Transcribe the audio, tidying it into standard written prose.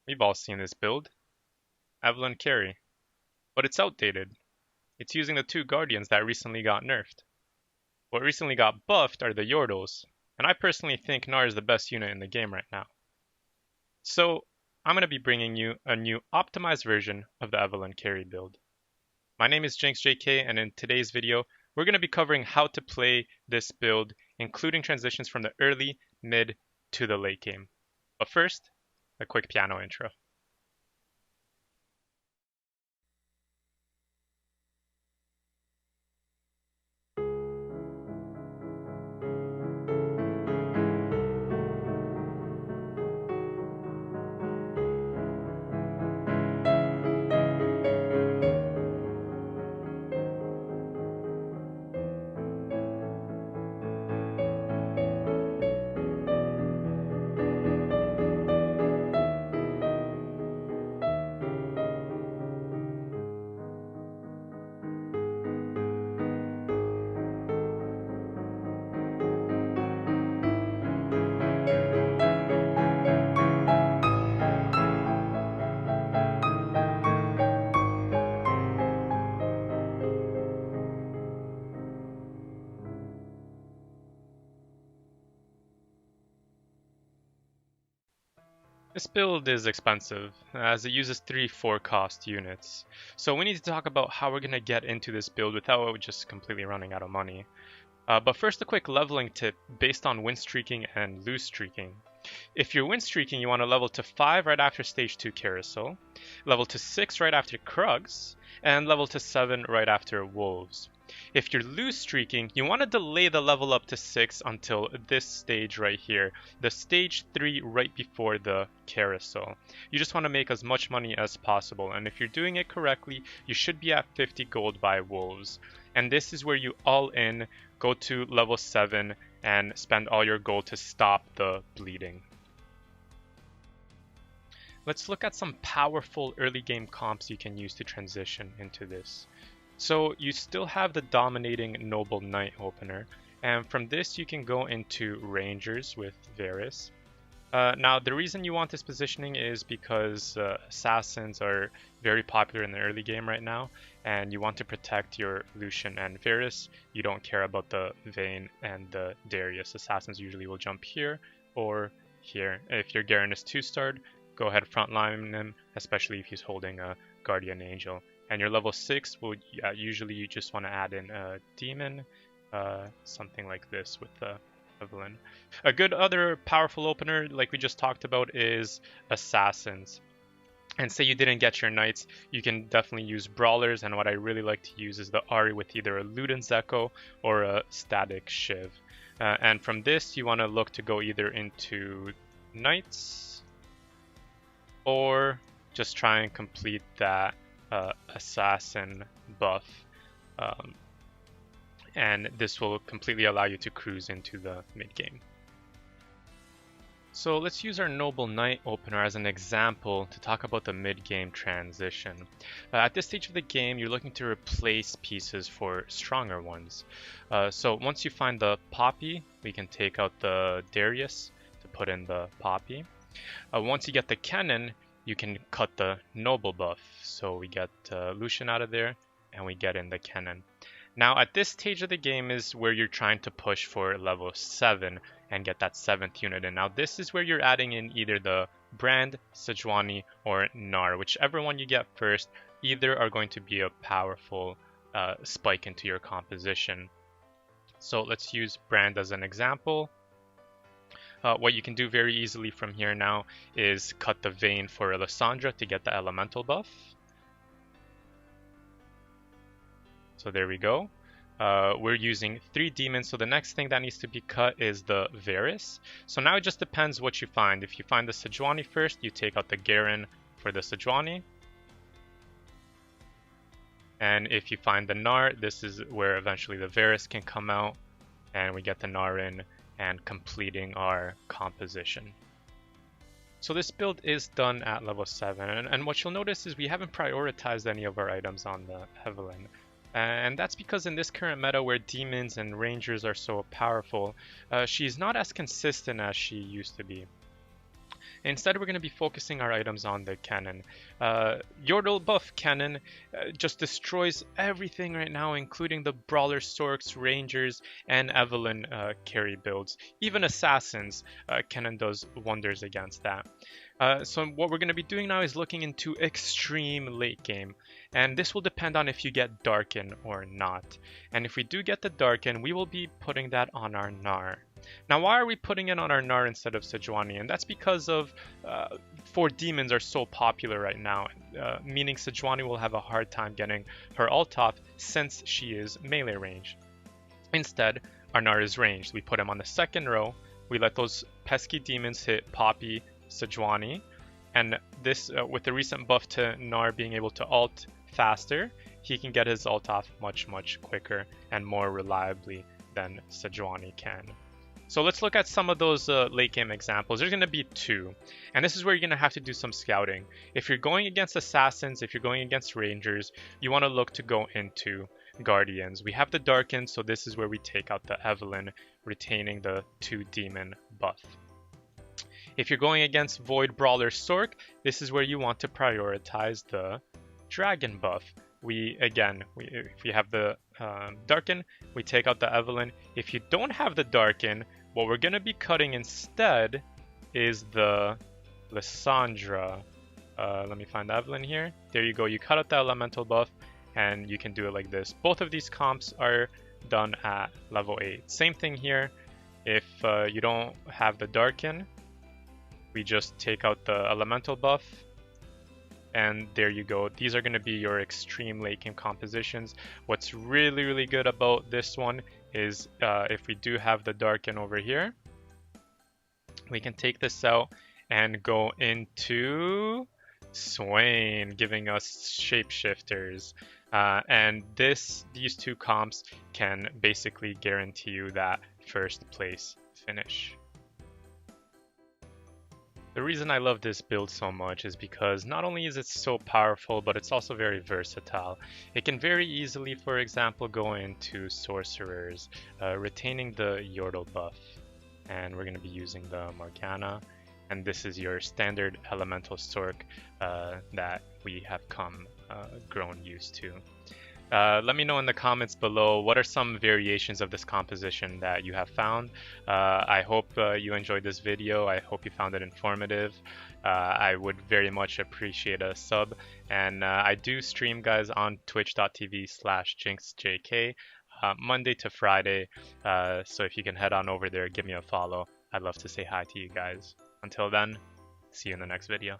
We've all seen this build, Evelynn Carry, but it's outdated. It's using the two Guardians that recently got nerfed. What recently got buffed are the Yordles, and I personally think Gnar is the best unit in the game right now. So I'm going to be bringing you a new optimized version of the Evelynn Carry build. My name is JinxJK, and in today's video, we're going to be covering how to play this build, including transitions from the early, mid, to the late game. But first, a quick piano intro. This build is expensive, as it uses 3 4-cost units. So we need to talk about how we're going to get into this build without just completely running out of money. But first, a quick leveling tip based on win streaking and lose streaking. If you're win streaking, you want to level to 5 right after stage 2 Carousel, level to 6 right after Krugs, and level to 7 right after Wolves. If you're lose streaking, you want to delay the level up to 6 until this stage right here, the stage 3 right before the Carousel. You just want to make as much money as possible, and if you're doing it correctly, you should be at 50 gold by Wolves. And this is where you all in, go to level 7, and spend all your gold to stop the bleeding. Let's look at some powerful early game comps you can use to transition into this. So you still have the dominating Noble Knight opener, and from this you can go into Rangers with Varus. Now the reason you want this positioning is because Assassins are very popular in the early game right now, and you want to protect your Lucian and Varus. You don't care about the Vayne and the Darius. Assassins usually will jump here or here. If your Garen is 2-starred, go ahead frontline him, especially if he's holding a Guardian Angel. And your level 6 will usually you just want to add in a demon, something like this with Evelynn. A good other powerful opener, like we just talked about, is Assassins. And say you didn't get your knights, you can definitely use brawlers, and what I really like to use is the Ahri with either a Luden's Echo or a Static Shiv. And from this, you want to look to go either into knights or just try and complete that assassin buff, and this will completely allow you to cruise into the mid game. So let's use our Noble Knight opener as an example to talk about the mid game transition. At this stage of the game, you're looking to replace pieces for stronger ones. So once you find the Poppy, we can take out the Darius to put in the Poppy. Once you get the Kennen, you can cut the Noble buff. So we get Lucian out of there, and we get in the Kennen. Now at this stage of the game is where you're trying to push for level 7 and get that 7th unit in. Now this is where you're adding in either the Brand, Sejuani, or Gnar. Whichever one you get first, either are going to be a powerful spike into your composition. So let's use Brand as an example. What you can do very easily from here now is cut the Vayne for Alessandra to get the elemental buff. So there we go. We're using 3 demons, so the next thing that needs to be cut is the Varus. So now it just depends what you find. If you find the Sejuani first, you take out the Garen for the Sejuani. And if you find the Gnar, this is where eventually the Varus can come out, and we get the Gnar in and completing our composition. So this build is done at level 7, and what you'll notice is we haven't prioritized any of our items on the Evelynn. And that's because in this current meta where demons and rangers are so powerful, she's not as consistent as she used to be. Instead, we're going to be focusing our items on the Kennen. Yordle buff Kennen just destroys everything right now, including the Brawler Sorks, Rangers, and Evelynn carry builds. Even Assassins, Kennen does wonders against that. So what we're going to be doing now is looking into extreme late game, and this will depend on if you get Darken or not. And if we do get the Darken, we will be putting that on our Gnar. Now, why are we putting it on our Gnar instead of Sejuani? And that's because of 4 demons are so popular right now, meaning Sejuani will have a hard time getting her ult off since she is melee range. Instead, our Gnar is ranged. We put him on the second row, we let those pesky demons hit Poppy, Sejuani, and this with the recent buff to Gnar being able to ult faster, he can get his ult off much quicker and more reliably than Sejuani can. So let's look at some of those late game examples. There's going to be 2, and this is where you're going to have to do some scouting. If you're going against Assassins, if you're going against Rangers, you want to look to go into Guardians. We have the Darken, so this is where we take out the Evelynn, retaining the 2 demon buff. If you're going against Void Brawler Sork, this is where you want to prioritize the Dragon buff. If we have the Darken, we take out the Evelynn. If you don't have the Darken, what we're going to be cutting instead is the Lissandra. Let me find the Evelynn here. There you go. You cut out the elemental buff, and you can do it like this. Both of these comps are done at level 8. Same thing here. If you don't have the Darken, we just take out the elemental buff, and there you go. These are going to be your extreme late game compositions. What's really good about this one is if we do have the Darken over here, we can take this out and go into Swain, giving us shapeshifters. And these 2 comps can basically guarantee you that first place finish. The reason I love this build so much is because not only is it so powerful, but it's also very versatile. It can very easily, for example, go into Sorcerers, retaining the Yordle buff. And we're going to be using the Morgana. And this is your standard elemental Sork that we have grown used to. Let me know in the comments below what are some variations of this composition that you have found. I hope you enjoyed this video. I hope you found it informative. I would very much appreciate a sub. And I do stream, guys, on twitch.tv/jinxjk Monday to Friday. So if you can head on over there, give me a follow. I'd love to say hi to you guys. Until then, see you in the next video.